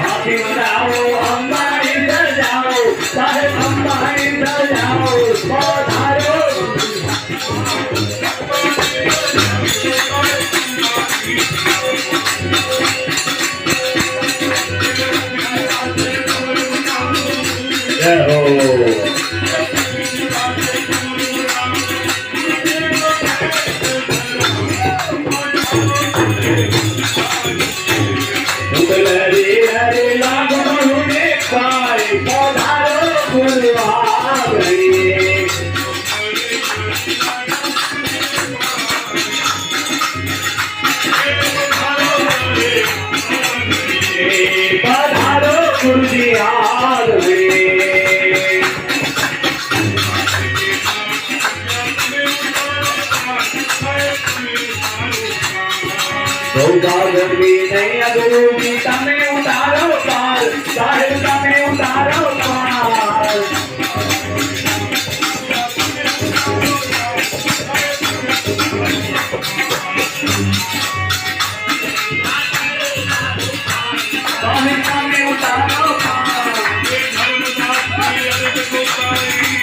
हाथी बनाओ अंबानी सजाओ साहेब अंबानी सजाओ पधारो नहीं अगरूबी तमे उतारो पार साहिब तमे उतारो पार साहिब तमे उतारो पार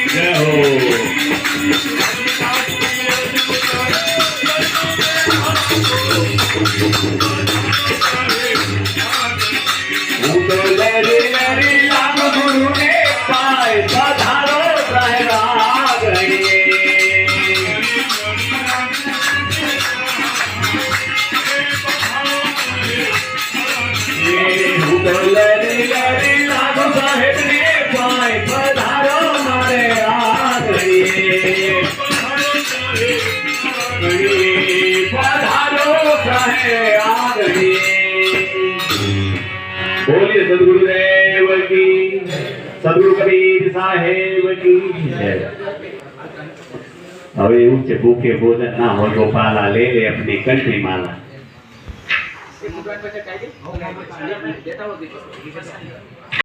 जय हो बोलिए सदगुरुदेव की सदगुरु कबीर साहेब की હવે એવું છે ભૂખે ભોજન ના હોય તો પાલા લે લે अपनी कंठी माला